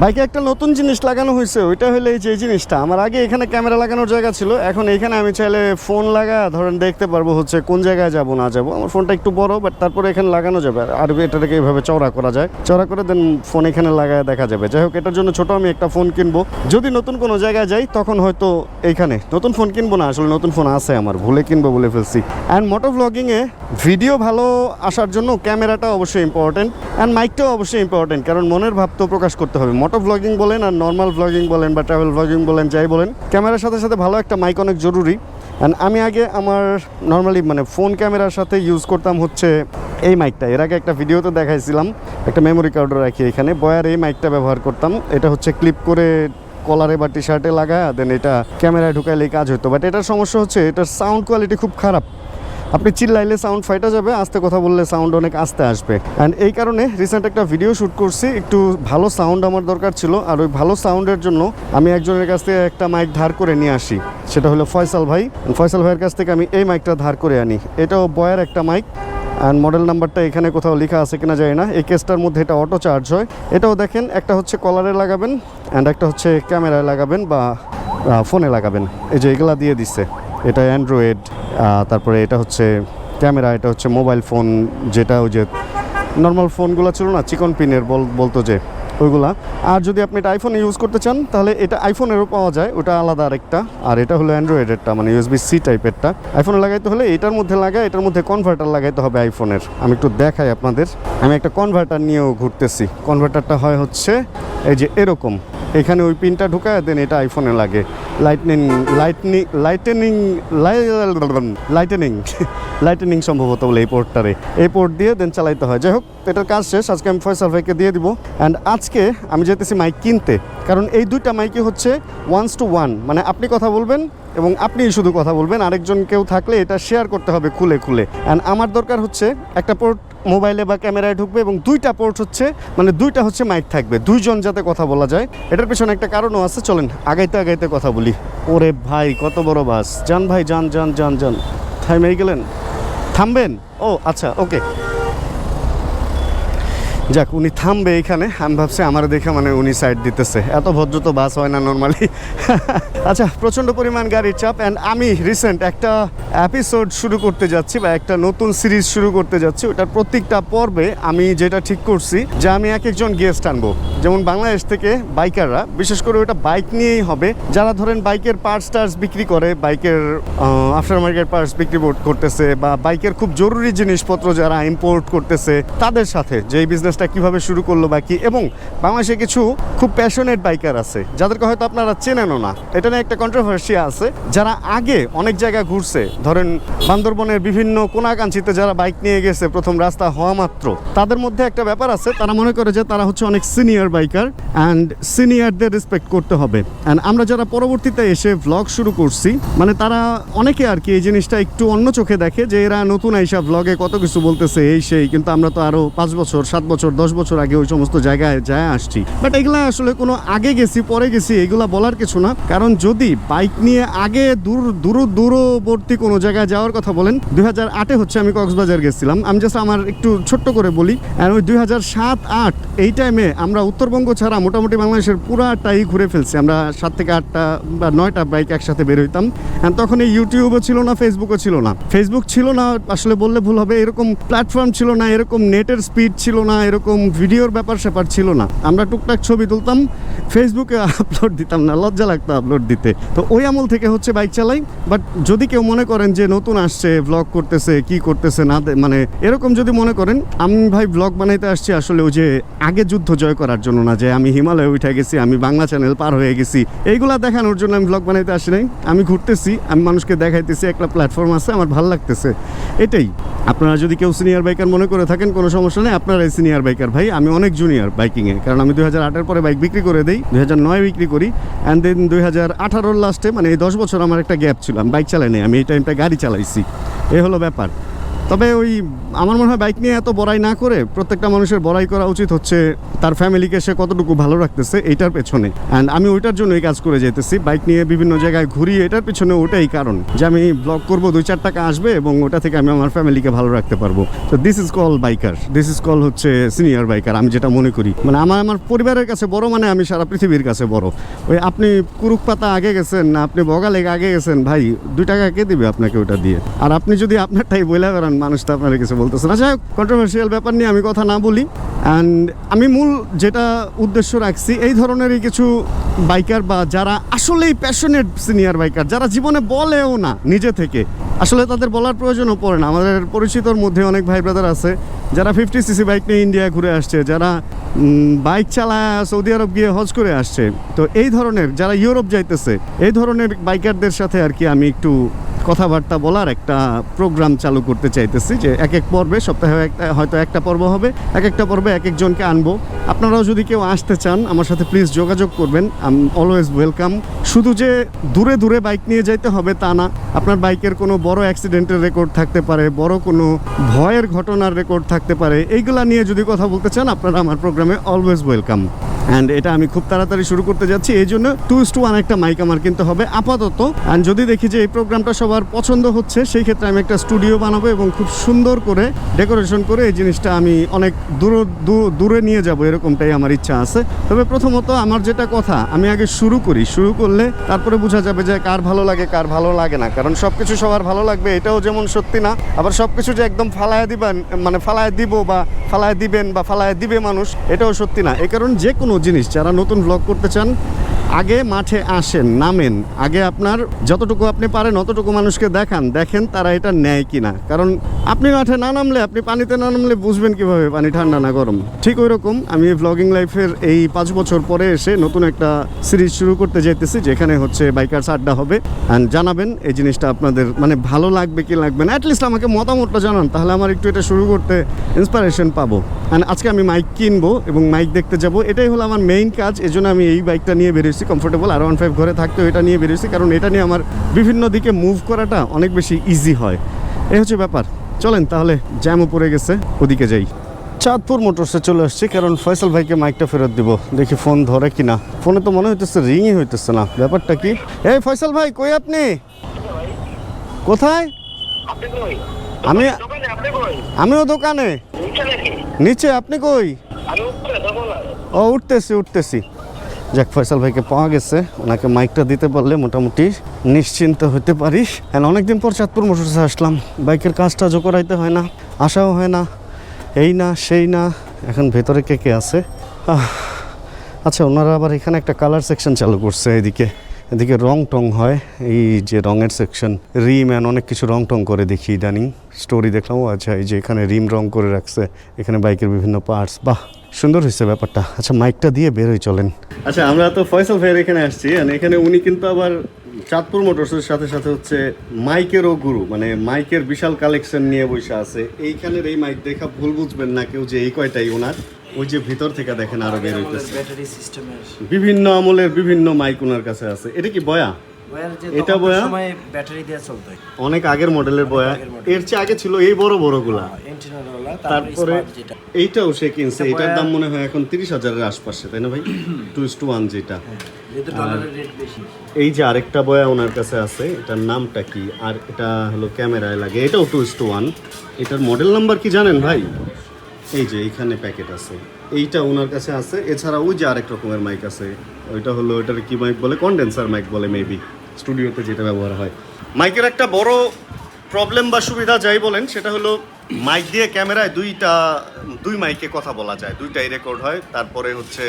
বাইকে একটা নতুন জিনিস লাগানো হয়েছে, ওইটা হলো এই যে এই জিনিসটা। আমার আগে এখানে ক্যামেরা লাগানোর জায়গা ছিল, এখন এইখানে আমি চাইলে ফোন লাগা ধরেন দেখতে পারবো হচ্ছে কোন জায়গায় যাব না যাব। আমার ফোনটা একটু বড়, বাট তারপরে এখানে লাগানো যাবে। আর এটাকে এইভাবে চওড়া করা যায়, চওড়া করে দেন ফোন এখানে লাগায় দেখা যাবে। যাই হোক, এটার জন্য ছোট আমি একটা ফোন কিনবো। যদি নতুন কোনো জায়গায় যাই তখন হয়তো এইখানে নতুন ফোন কিনবো না, আসলে নতুন ফোন আছে আমার, ভুলে কিনবো বলে ফেলছি। অ্যান্ড মোটো ব্লগিংয়ে ভিডিও ভালো আসার জন্য ক্যামেরাটা অবশ্যই ইম্পর্টেন্ট, অ্যান্ড মাইকটাও অবশ্যই ইম্পর্টেন্ট, কারণ মনের ভাব তো প্রকাশ করতে হবে। মোটো ব্লগিং বলেন আর নর্মাল ব্লগিং বলেন বা ট্রাভেল ব্লগিং বলেন, যাই বলেন, ক্যামেরার সাথে সাথে ভালো একটা মাইক অনেক জরুরি। অ্যান্ড আমি আগে আমার নর্মালি মানে ফোন ক্যামেরার সাথে ইউজ করতাম হচ্ছে এই মাইকটা। এর আগে একটা ভিডিওতে দেখাইছিলাম, একটা মেমোরি কার্ডও রাখি এখানে, বয়ার এই মাইকটা ব্যবহার করতাম। এটা হচ্ছে ক্লিপ করে কলারে বা টি শার্টে লাগায় দেন এটা ক্যামেরায় ঢুকাইলেই কাজ হতো। বাট এটার সমস্যা হচ্ছে এটার সাউন্ড কোয়ালিটি খুব খারাপ। আপনি চিল্লাইলে সাউন্ড ফাইটা যাবে, আস্তে কথা বললে সাউন্ড অনেক আস্তে আসবে। অ্যান্ড এই কারণে রিসেন্ট একটা ভিডিও শ্যুট করছি, একটু ভালো সাউন্ড আমার দরকার ছিল। আর ওই ভালো সাউন্ডের জন্য আমি একজনের কাছ থেকে একটা মাইক ধার করে নিয়ে আসি, সেটা হলো ফয়সাল ভাই। ফয়সাল ভাইয়ের কাছ থেকে আমি এই মাইকটা ধার করে আনি। এটাও বয়ার একটা মাইক, অ্যান্ড মডেল নাম্বারটা এখানে কোথাও লেখা আছে কিনা জানি না। এই কেসটার মধ্যে এটা অটো চার্জ হয়। এটাও দেখেন, একটা হচ্ছে কলারে লাগাবেন অ্যান্ড একটা হচ্ছে ক্যামেরায় লাগাবেন বা ফোনে লাগাবেন। এই যে এগুলা দিয়ে দিচ্ছে, এটা অ্যান্ড্রয়েড, তারপরে এটা হচ্ছে ক্যামেরা, এটা হচ্ছে মোবাইল ফোন, যেটা ওই যে নর্মাল ফোনগুলো ছিল না চিকন পিনের বলতো যে ওইগুলা। আর যদি আপনি এটা আইফোনে ইউজ করতে চান তাহলে এটা আইফোনেরও পাওয়া যায়, ওটা আলাদা আরেকটা। আর এটা হলো অ্যান্ড্রয়েডেরটা, মানে USB-C টাইপেরটা। আইফোনে লাগাইতে হলে এটার মধ্যে লাগায়, এটার মধ্যে কনভার্টার লাগাইতে হবে আইফোনের। আমি একটু দেখাই আপনাদের, আমি একটা কনভার্টার নিয়েও ঘুরতেছি। কনভার্টারটা হয় হচ্ছে এই যে এরকম, এখানে ওই পিনটা ঢুকায় দেন এটা আইফোনে লাগে। লাইটেনিং সম্ভবত বলে এই পোর্টটারে, এই পোর্ট দিয়ে দেন চালাইতে হয়। যাই হোক, এটার কাজ শেষ, আজকে আমি ফয়সাল ভাইকে দিয়ে দিব। অ্যান্ড আজকে আমি যেতেছি মাইক কিনতে, কারণ এই দুইটা মাইকই হচ্ছে 1:1, মানে আপনি কথা বলবেন এবং আপনিই শুধু কথা বলবেন, আরেকজন কেউ থাকলে এটা শেয়ার করতে হবে খুলে খুলে। অ্যান্ড আমার দরকার হচ্ছে একটা পোর্ট মোবাইলে বা ক্যামেরায় ঢুকবে এবং দুইটা পোর্ট হচ্ছে মানে দুইটা হচ্ছে মাইক থাকবে, দুইজন যাতে কথা বলা যায়। এটার পেছনে একটা কারণও আছে, চলেন আগাইতে আগাইতে কথা বলি। ওরে ভাই কত বড় বাস! যান ভাই, যান যান যান যান। থামেই গেলেন, থামবেন? ও আচ্ছা, ওকে। যাক, উনি থামবে এখানে। আমি ভাবছি আমার দেখে মানে উনি সাইড দিতেছে। এত ভদ্র তো বাস হয় না নর্মালি। আচ্ছা, প্রচণ্ড পরিমাণ গাড়ির চাপ। অ্যান্ড আমি রিসেন্ট একটা এপিসোড শুরু করতে যাচ্ছি বা একটা নতুন সিরিজ শুরু করতে যাচ্ছি। ওটার প্রত্যেকটা পর্বে আমি যেটা ঠিক করছি যে আমি এক একজন গেস্ট আনবো, যেমন বাংলাদেশ থেকে বাইকাররা, বিশেষ করে ওটা বাইক নিয়েই হবে, যারা ধরেন বাইকের পার্টস টার্টস বিক্রি করে, বাইকের আফটার মার্কেট পার্টস বিক্রি করতেছে, বা বাইকের খুব জরুরি জিনিসপত্র যারা ইম্পোর্ট করতেছে, তাদের সাথে যে এই বিজনেসটা কীভাবে শুরু করলো বা কি। এবং বাংলাদেশে কিছু খুব প্যাশনেট বাইকার আছে যাদেরকে হয়তো আপনারা চেনেনও না। এটা নিয়ে একটা কন্ট্রোভার্সি আছে, যারা আগে অনেক জায়গায় ঘুরছে, ধরেন বান্দরবনের বিভিন্ন কোনাকাঞ্চিতে যারা বাইক নিয়ে গেছে প্রথম রাস্তা হওয়া মাত্র, তাদের মধ্যে একটা ব্যাপার আছে, তারা মনে করে যে তারা হচ্ছে অনেক সিনিয়র বাইকার অ্যান্ড সিনিয়রদের রেসপেক্ট করতে হবে। অ্যান্ড আমরা যারা পরবর্তীতে এসে ভ্লগ শুরু করছি, মানে তারা অনেকে আর কি এই জিনিসটা একটু অন্য চোখে দেখে যে এরা নতুন আইসা ভ্লগে কত কিছু বলতেছে এই সেই, কিন্তু আমরা তো আরও 5 বছর 7 বছর 10 বছর আগে ওই সমস্ত জায়গায় যায় আসছি। বাট এগুলা আসলে কোনো আগে গেছি পরে গেছি এগুলা বলার কিছু না। কারণ যদি বাইক নিয়ে আগে দূরবর্তী কোনো জায়গায় যাওয়ার কথা বলেন, 2008-এ হচ্ছে আমি কক্সবাজার গেছিলাম। আমি জাস্ট আমার একটু ছোট্ট করে বলি, আর ওই 2007-8 এই টাইমে আমরা উত্তরবঙ্গ ছাড়া মোটামুটি বাংলাদেশের পুরাটাই ঘুরে ফেলছি। আমরা 7 থেকে 8টা বা 9টা বাইক একসাথে বের হইতাম। তখন এই ইউটিউবও ছিল না, ফেসবুকও ছিল না। ফেসবুক ছিল না আসলে বললে ভুল হবে, এরকম প্ল্যাটফর্ম ছিল না, এরকম নেটের স্পিড ছিল না, এরকম ভিডিওর ব্যাপার স্যাপার ছিল না। আমরা টুকটাক ছবি তুলতাম, ফেসবুকে আপলোড দিতাম না, লজ্জা লাগতো আপলোড দিতে। তো ওই আমল থেকে হচ্ছে বাইক চালাই। বাট যদি কেউ মনে করেন যে নতুন আসছে, ভ্লগ করতেছে, কি করতেছে না, মানে এরকম যদি মনে করেন, আমি ভাই ভ্লগ বানাইতে আসছি আসলে ওই যে আগে যুদ্ধ জয় করার জন্য না, যে আমি হিমালয়ে উঠে গেছি, আমি বাংলা চ্যানেল পার হয়ে গেছি, এইগুলা দেখানোর জন্য আমি ভ্লগ বানাইতে আসি নাই। আমি ঘুরতেছি, আমি মানুষকে দেখাইতেছি, একটা প্ল্যাটফর্ম আছে, আমার ভালো লাগতেছে, এটাই। আপনারা যদি কেউ সিনিয়র বাইকার মনে করে থাকেন, কোনো সমস্যা নেই, আপনারাই সিনিয়র বাইকার ভাই। আমি অনেক জুনিয়র বাইকিংয়ে, কারণ আমি 2008-এর পরে বাইক বিক্রি করে দেই, 2009 বিক্রি করি। অ্যান্ড দেন 2018-র লাস্টে, মানে এই 10 বছর আমার একটা গ্যাপ ছিল, আমি বাইক চালাই নাই, আমি এই টাইমটা গাড়ি চালাইছি, এই হলো ব্যাপার। তবে ওই আমার মনে হয় বাইক নিয়ে এত বড়াই না করে প্রত্যেকটা মানুষের বড়াই করা উচিত হচ্ছে তার ফ্যামিলিকে সে কতটুকু ভালো রাখতেছে এইটার পেছনে। অ্যান্ড আমি ওইটার জন্যই কাজ করে যেতেছি, বাইক নিয়ে বিভিন্ন জায়গায় ঘুরি, এটার পেছনে ওটাই কারণ যে আমি ব্লগ করবো, 2-4 টাকা আসবে এবং ওটা থেকে আমি আমার ফ্যামিলিকে ভালো রাখতে পারবো। তো this is call biker, this is call হচ্ছে সিনিয়র বাইকার। আমি যেটা মনে করি মানে আমার পরিবারের কাছে বড় মানে আমি সারা পৃথিবীর কাছে বড়। ওই আপনি কুরুক পাতা আগে গেছেন না আপনি বগালেক আগে গেছেন, ভাই 2 টাকা কে দিবে আপনাকে ওটা দিয়ে? আর আপনি যদি আপনারটাই বইলা করেন, মানুষ তো আপনার কিছু বলতেছে না। যাই হোক, কন্ট্রোভার্সিয়াল ব্যাপার নিয়ে আমি কথা না বলি। অ্যান্ড আমি মূল যেটা উদ্দেশ্য রাখছি, এই ধরনেরই কিছু বাইকার বা যারা আসলেই প্যাশনেট সিনিয়র বাইকার, যারা জীবনে বলেও না নিজে থেকে, আসলে তাদের বলার প্রয়োজনও পড়ে না। আমাদের পরিচিতর মধ্যে অনেক ভাই ব্রাদার আছে যারা 50cc বাইক নিয়ে ইন্ডিয়া ঘুরে আসছে, যারা বাইক চালায় সৌদি আরব গিয়ে হজ করে আসছে। তো এই ধরনের যারা ইউরোপ যাইতেছে, এই ধরনের বাইকারদের সাথে আর কি আমি একটু কথাবার্তা বলার একটা প্রোগ্রাম চালু করতে চাইতেছি, যে এক এক পর্বে সপ্তাহে হয়তো একটা পর্ব হবে, এক একটা পর্বে এক একজনকে আনবো। আপনারাও যদি কেউ আসতে চান আমার সাথে প্লিজ যোগাযোগ করবেন, আই এম অলওয়েজ ওয়েলকাম। শুধু যে দূরে দূরে বাইক নিয়ে যাইতে হবে তা না, আপনার বাইকের কোনো বড় অ্যাক্সিডেন্টের রেকর্ড থাকতে পারে, বড় কোনো ভয়ের ঘটনার রেকর্ড থাকতে পারে, এইগুলা নিয়ে যদি কথা বলতে চান আপনারা আমার প্রোগ্রামে অলওয়েজ ওয়েলকাম। অ্যান্ড এটা আমি খুব তাড়াতাড়ি শুরু করতে যাচ্ছি, এই জন্য 2:1 একটা মাইক আমার কিনতে হবে আপাতত। অ্যান্ড যদি দেখি যে এই প্রোগ্রামটা সবার পছন্দ হচ্ছে, সেই ক্ষেত্রে আমি একটা স্টুডিও বানাবো এবং খুব সুন্দর করে ডেকোরেশন করে এই জিনিসটা আমি অনেক দূরে নিয়ে যাব, এরকমটাই আমার ইচ্ছা আছে। তবে প্রথমত আমার যেটা কথা, আমি আগে শুরু করলে তারপরে বোঝা যাবে যে কার ভালো লাগে কার ভালো লাগে না। কারণ সব কিছু সবার ভালো লাগবে এটাও যেমন সত্যি না, আবার সব কিছু যে একদম ফালায় দিবেন মানে ফালায় দিব বা ফালায় দিবেন বা ফালায় দিবে মানুষ, এটাও সত্যি না। এই কারণ যে কোনো জিনিস যারা নতুন ব্লগ করতে চান, আগে মাঠে আসেন, নামেন, আগে আপনার যতটুকু আপনি পারেন অতটুকু মানুষকে দেখেন তারা এটা নেয় কিনা। কারণ আপনি মাঠে না নামলে, আপনি পানিতে না নামলে বুঝবেন কিভাবে পানি ঠান্ডা না গরম। ঠিক ওই রকম আমি ব্লগিং লাইফের এই 5 বছর পরে এসে নতুন একটা সিরিজ শুরু করতে যেতেছি, যেখানে হচ্ছে বাইকার্স আড্ডা হবে। অ্যান্ড জানাবেন এই জিনিসটা আপনাদের মানে ভালো লাগবে কি লাগবে না, অ্যাটলিস্ট আমাকে মতামতটা জানান, তাহলে আমার একটু এটা শুরু করতে ইন্সপিরেশন পাবো। অ্যান্ড আজকে আমি মাইক কিনবো এবং মাইক দেখতে যাব, এটাই হলো আমার মেইন কাজ। এজন্য আমি এই বাইকটা নিয়ে বেরিয়েছি, কমফোর্টেবল R15 ঘরে থাকতেও এটা নিয়ে বেরিয়েছি, কারণ এটা নিয়ে আমার বিভিন্ন দিকে মুভ করাটা অনেক বেশি ইজি হয়। এই হচ্ছে ব্যাপার। চলেন তাহলে, জ্যামও পড়ে গেছে, ওদিকে যাই। চাঁদপুর মোটরসে চলে আসছি, কারণ ফয়সাল ভাইকে মাইকটা ফেরত দিব, দেখি ফোন ধরে কিনা। ফোনে তো মনে হইতেছে রিংই হইতেছে না, ব্যাপারটা কি? এই ফয়সাল ভাই, কই আপনি? কোথায়? আমিও দোকানে নিচে, আপনি কই? ও উঠতেছি। যাক, ফয়সাল ভাইকে পাওয়া গেছে, ওনাকে মাইকটা দিতে পারলে মোটামুটি নিশ্চিন্ত হতে পারি। অনেকদিন পর চাঁদপুর মোটরসে আসলাম, বাইকের কাজটা করাইতে হয় না, আসাও হয় না, এই না সেই না। এখন ভেতরে কে আছে? আচ্ছা, ওনারা আবার এখানে একটা কালার সেকশন চালু করছে, এদিকে রং টং হয়, এই যে রঙের সেকশন, রিম অ্যান্ড অনেক কিছু রং টং করে দেখি ইদানিং, স্টোরি দেখলাম। আচ্ছা, এই যে এখানে রিম রং করে রাখছে, এখানে বাইকের বিভিন্ন পার্টস, বাহ সুন্দর হয়েছে ব্যাপারটা। আচ্ছা, মাইকটা দিয়ে বেরোই চলেন। আচ্ছা, আমরা তো ফয়সাল ভাইয়ের এখানে আসছি, এখানে উনি কিন্তু আবার চাঁদপুর মোটরসের সাথে সাথে হচ্ছে মাইকেরও গুরু, মানে মাইকের বিশাল কালেকশন নিয়ে বসে আছে। এইখানের এই মাইক দেখা ভুল বুঝবেন না কেউ যে এই কয়টাই ওনার, ওই যে ভিতর থেকে দেখেন আরো বের হইতেছে বিভিন্ন আমলের বিভিন্ন মাইক ওনার কাছে আছে। এটা কি বয়া? এটা বয়া ব্যাটারি দিয়ে চলতো, অনেক আগের মডেলের বয়া। এর চেয়ে আগে ছিল এই বড় গুলা, তারপরে এইটাও সে কিনছে, এটার দাম মনে হয় এখন 30,000-এর আশপাশে, তাই না ভাই? 2:1 যেটা। এই যে আরেকটা বয়া ওনার কাছে আছে, এটার নামটা কি? আর এটা হলো ক্যামেরায় লাগে, এটাও 2:1। এটার মডেল নাম্বার কি জানেন ভাই? এই যে এইখানে প্যাকেট আছে, এইটা ওনার কাছে আছে। এছাড়া ওই যে আরেক রকমের মাইক আছে, ওইটা হলো, এটার কি মাইক বলে? কন্ডেন্সার মাইক বলে মেবি, স্টুডিওতে যেটা ব্যবহার হয়। মাইকের একটা বড় প্রবলেম বা সুবিধা যাই বলেন, সেটা হলো মাইক দিয়ে ক্যামেরায় দুই মাইকে কথা বলা যায়, দুইটাই রেকর্ড হয়। তারপরে হচ্ছে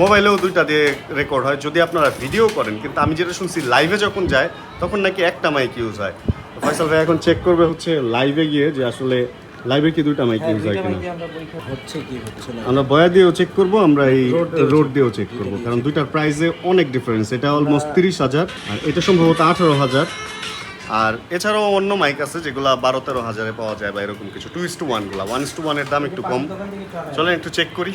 মোবাইলেও দুইটা দিয়ে রেকর্ড হয় যদি আপনারা ভিডিও করেন। কিন্তু আমি যেটা শুনছি, লাইভে যখন যায় তখন নাকি একটা মাইক ইউজ হয়। ফয়সাল ভাই এখন চেক করবে হচ্ছে লাইভে গিয়ে যে আসলে লাইভে কি দুইটা মাইক ইউজ হয় কিনা। আমরা বয়া দিয়েও চেক করব, আমরা এই রোড দিয়েও চেক করব, কারণ দুইটার প্রাইসে অনেক ডিফারেন্স। এটা অলমোস্ট 30,000 আর এটা সম্ভবত 18,000। আর এছাড়াও অন্য মাইক আছে যেগুলো 12-13,000-এ পাওয়া যায় বা এরকম কিছু। 2:1 গুলা, 1:1-এর দাম একটু কম। চলেন একটু চেক করি।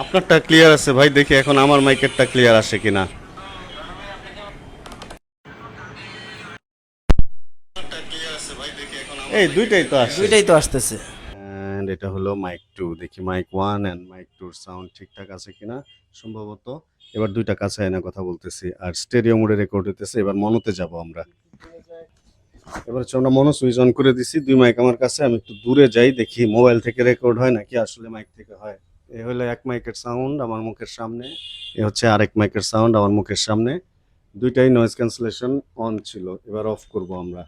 আপনারটা ক্লিয়ার আছে ভাই, দেখি এখন আমার মাইকেরটা ক্লিয়ার আসে কিনা। এই দুইটাই তো আসে। দুইটাই তো আসতেছে। এন্ড এটা হলো মাইক 2, দেখি মাইক 1 এন্ড মাইক 2 সাউন্ড ঠিকঠাক আছে কিনা। সম্ভবত এবার দুইটা কাছে এনে কথা বলতেছি, আর স্টেরিও মোডে রেকর্ড হইতেছে। এবার মনোতে যাব আমরা। এবার হচ্ছে আমরা মনো সুইচ অন করে দিছি, দুই মাইক আমার কাছে। আমি একটু দূরে যাই, দেখি মোবাইল থেকে রেকর্ড হয় নাকি আসলে মাইক থেকে হয়। এ হলো এক মাইকের সাউন্ড আমার মুখের সামনে, এ হচ্ছে আরেক মাইকের সাউন্ড আমার মুখের সামনে। দুইটাই নয়েজ ক্যান্সেলেশন অন ছিল, এবার অফ করব আমরা।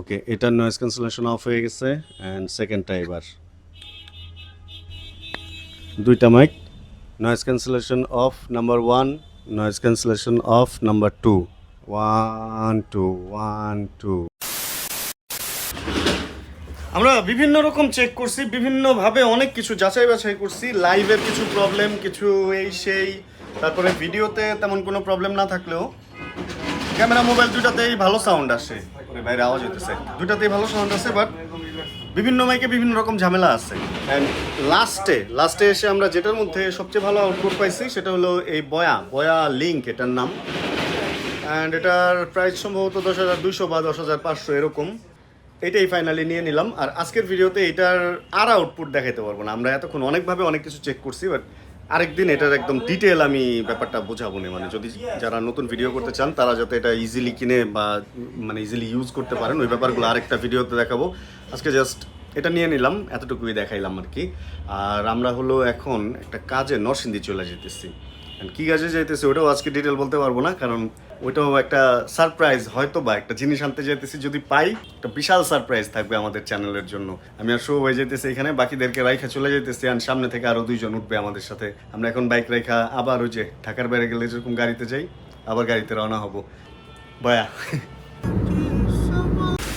ওকে, এটার নয়েজ ক্যান্সেলেশন অফ হয়ে গেছে। অ্যান্ড সেকেন্ডটা এবার দুইটা mic noise cancellation of number 1, noise cancellation of number 2। 1 2 1 2। আমরা বিভিন্ন রকম চেক করছি, বিভিন্নভাবে অনেক কিছু যাচাই বাছাই করছি। লাইভের কিছু প্রবলেম, কিছু এই সেই, তারপরে ভিডিওতে তেমন কোনো প্রবলেম না থাকলেও ক্যামেরা মোবাইল দুটাতেই ভালো সাউন্ড আসে। বাইরে আওয়াজ হইতেছে, দুটাতেই ভালো সাউন্ড আছে, বাট বিভিন্ন মাইকে বিভিন্ন রকম ঝামেলা আছে। অ্যান্ড লাস্টে এসে আমরা যেটার মধ্যে সবচেয়ে ভালো আউটপুট পাইছি সেটা হলো এই বয়া লিঙ্ক, এটার নাম। অ্যান্ড এটার প্রাইস সম্ভবত 10,200 বা 10,500 এরকম। এটাই ফাইনালি নিয়ে নিলাম। আর আজকের ভিডিওতে এটার আর আউটপুট দেখাতে পারবো না, আমরা এতক্ষণ অনেকভাবে অনেক কিছু চেক করছি, বাট আরেকদিন এটার একদম ডিটেল আমি ব্যাপারটা বোঝাবো না। মানে যদি যারা নতুন ভিডিও করতে চান তারা যাতে এটা ইজিলি কিনে বা মানে ইজিলি ইউজ করতে পারেন, ওই ব্যাপারগুলো আরেকটা ভিডিওতে দেখাবো। আজকে জাস্ট এটা নিয়ে নিলাম, এতটুকুই দেখাইলাম আর কি। আর আমরা হলো এখন একটা কাজে নরসিংদী চলে যেতেছি। কী কাজে যাইতেছি ওটাও আজকে ডিটেল বলতে পারবো না, কারণ ওইটাও একটা সারপ্রাইজ। হয়তো বা একটা জিনিস আনতে যাইতেছি, যদি পাই একটা বিশাল সারপ্রাইজ থাকবে আমাদের চ্যানেলের জন্য। আমি আর শো হয়ে যেতেছি এখানে, বাকিদেরকে রাইখা চলে যেতেছি। আর সামনে থেকে আরও 2 জন উঠবে আমাদের সাথে। আমরা এখন বাইক রাইখা আবার ওই যে ঢাকার বাইরে গেলে যেরকম গাড়িতে যাই, আবার গাড়িতে রওনা হব। বয়া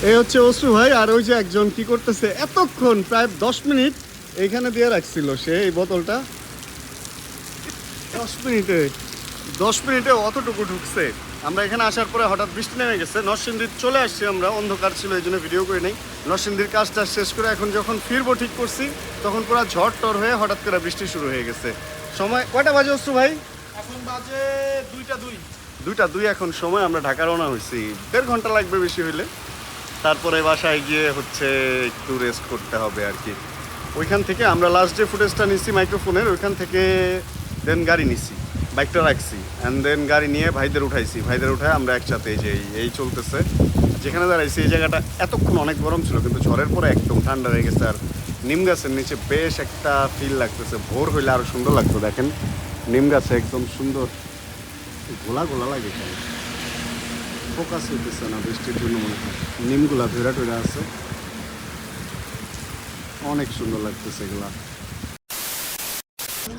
এই হচ্ছে অশ্রু ভাই। আর ওই যে একজন কি করতেছে এতক্ষণ প্রায় 10 মিনিট এইখানে দিয়ে রাখছিল সে এই বোতলটা। 10 মিনিটে অতটুকু ঢুকছে। আমরা এখানে আসার পরে হঠাৎ বৃষ্টি নেমে গেছে। নরসিংদীর চলে আসছি আমরা, অন্ধকার ছিল এই জন্য ভিডিও করে নেই। নরসিংদীর কাজটা শেষ করে এখন যখন ফিরবো ঠিক করছি, তখন পুরো ঝড় টর হয়ে হঠাৎ করে বৃষ্টি শুরু হয়ে গেছে। সময় কয়টা বাজে অশ্রু ভাই? এখন বাজে 2টা 2 এখন সময়। আমরা ঢাকা রওনা হয়েছি, 1.5 ঘন্টা লাগবে বেশি হইলে। তারপরে বাসায় গিয়ে হচ্ছে একটু রেস্ট করতে হবে আর কি। ওইখান থেকে আমরা লাস্ট যে ফুটেজটা নিচ্ছি মাইক্রোফোনের, ওইখান থেকে দেন গাড়ি নিছি, বাইকটা রাখছি, অ্যান্ড দেন গাড়ি নিয়ে ভাইদের উঠাইছি। ভাইদের উঠায় আমরা একসাথে এই চলতেছে। যেখানে দাঁড়াইছি এই জায়গাটা এতক্ষণ অনেক গরম ছিল, কিন্তু ঝড়ের পরে একদম ঠান্ডা হয়ে গেছে। আর নিম গাছের নিচে বেশ একটা ফিল লাগতেছে। ভোর হইলে আরও সুন্দর লাগতো। দেখেন নিম গাছে একদম সুন্দর গোলা গোলা লাগে, ফোকাস হইতেছে না বৃষ্টির জন্য মনে হয়। নিমগুলা ধৈরা টৈরা আছে, অনেক সুন্দর লাগতেছে এগুলা।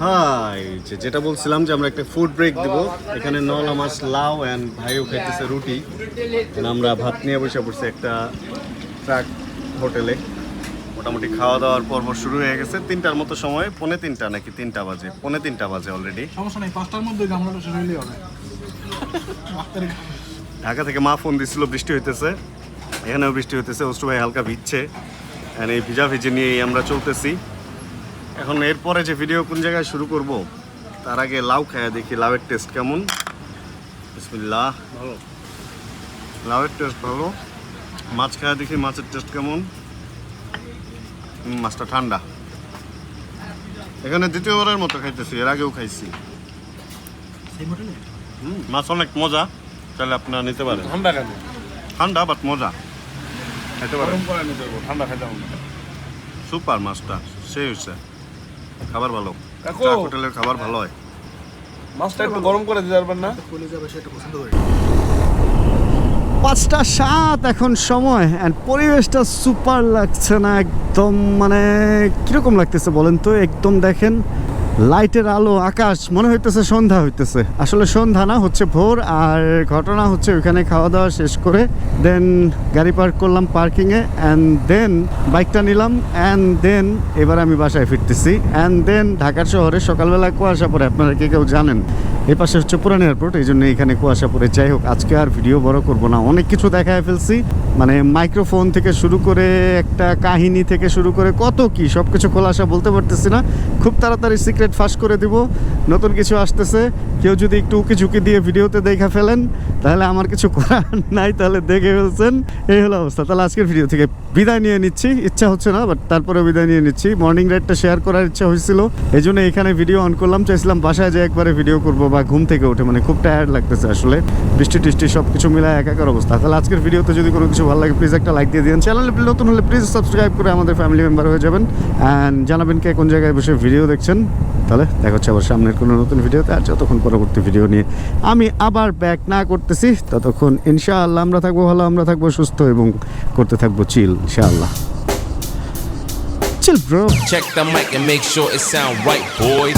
হাই, যেটা বলছিলাম যে আমরা একটা ফুড ব্রেক দিব। এখানে নলা মাছ, লাউ অ্যান্ড ভাইও খাইতেছে রুটি। আমরা ভাত নিয়ে বসে পড়ছি একটা ট্রাক হোটেলে। মোটামুটি খাওয়া দাওয়ার পর্ব শুরু হয়ে গেছে। 3টার মতো সময়, 2:45 নাকি 3টা বাজে, 2:45 বাজে অলরেডি। সমস্যা নেই, 5টার মধ্যে গামলাটা শেষ হইলেই হবে। ঢাকা থেকে মা ফোন দিছিল বৃষ্টি হইতেছে, এখানেও বৃষ্টি হইতেছে। অশ্রু ভাই হালকা ভিজছে, অ্যান্ড এই ভিজা ভিজে নিয়েই আমরা চলতেছি। এখন এরপরে যে ভিডিও কোন জায়গায় শুরু করব তার আগে লাউ খায়া দেখি লাউয়ের টেস্ট কেমন। বিসমিল্লাহ। ভালো, লাউয়ের টেস্ট ভালো। মাছ খায়া দেখি মাছের টেস্ট কেমন। মাছটা ঠান্ডা। এখানে দ্বিতীয়বারের মতো খাইতেছি, এর আগেও খাইছি। মাছ অনেক মজা, তাহলে আপনারা নিতে পারেন। ঠান্ডা কেন? ঠান্ডা বাট মজা, খাইতে পারেন। ঠান্ডা খাইতে হবে। সুপার, মাছটা সেই হচ্ছে, খাবার ভালো। কাকু, ট্রাক হোটেলের খাবার ভালো হয়। মাছটা একটু গরম করে দিতে পারবেন না? 5:07 এখন সময়, অ্যান্ড পরিবেশটা সুপার লাগছে না একদম? মানে কিরকম লাগতেছে বলেন তো? একদম দেখেন লাইটের আলো, আকাশ, মনে হইতেছে সন্ধ্যা হইতেছে। আসলে সন্ধ্যা না, হচ্ছে ভোর। আর ঘটনা হচ্ছে ওইখানে খাওয়া দাওয়া শেষ করে দেন গাড়ি পার্ক করলাম পার্কিংয়ে, অ্যান্ড দেন বাইকটা নিলাম, অ্যান্ড দেন এবার আমি বাসায় ফিরতেছি। অ্যান্ড দেন ঢাকার শহরে সকালবেলা কুয়াশা পড়ে, আপনারা কেউ জানেন? এই পাশে হচ্ছে পুরান এয়ারপোর্ট, এই জন্য এখানে কুয়াশা পড়ে। যাই হোক, আজকে আর ভিডিও বড় করব না, অনেক কিছু দেখায় ফেলছি, মানে মাইক্রোফোন থেকে শুরু করে একটা কাহিনী থেকে শুরু করে কত কি সব কিছু খোলাসা বলতে পারতেছি না। খুব তাড়াতাড়ি সিক্রেট ফাঁস করে দিব, নতুন কিছু আসতেছে। কেউ যদি একটু উকি ঝুঁকি দিয়ে ভিডিওতে দেখা ফেলেন তাহলে আমার কিছু করার নাই, তাহলে দেখে ফেলছেন। এই হলো অবস্থা। তাহলে আজকের ভিডিও থেকে বিদায় নিয়ে নিচ্ছি, ইচ্ছা হচ্ছে না বাট তারপরে বিদায় নিয়ে নিচ্ছি। মর্নিং রাইডটা শেয়ার করার ইচ্ছা হয়েছিল, এই জন্য এখানে ভিডিও অন করলাম। চাইছিলাম বাসায় যে একবারে ভিডিও করবো বা ঘুম থেকে উঠে, মানে খুব টায়ার্ড লাগতেছে আসলে, বৃষ্টি টিষ্টি সব কিছু মিলায় একাকার অবস্থা। তাহলে আজকের ভিডিওতে যদি কোনো কিছু ভালো লাগে প্লিজ একটা লাইক দিয়ে দিন, চ্যানেলে নতুন হলে প্লিজ সাবস্ক্রাইব করে আমাদের ফ্যামিলি মেম্বার হয়ে যাবেন, অ্যান্ড জানাবেন কে কোন জায়গায় বসে ভিডিও দেখছেন। তাহলে দেখা হচ্ছে আবার সামনের কোনো নতুন ভিডিওতে। আর যতক্ষণ পরবর্তী ভিডিও নিয়ে আমি আবার ব্যাক না করতেছি, ততক্ষণ ইনশাআল্লাহ আমরা থাকবো ভালো, আমরা থাকবো সুস্থ এবং করতে থাকবো চিল ইনশাআল্লাহ। Chill bro. Check the mic and make sure it sound right, boys.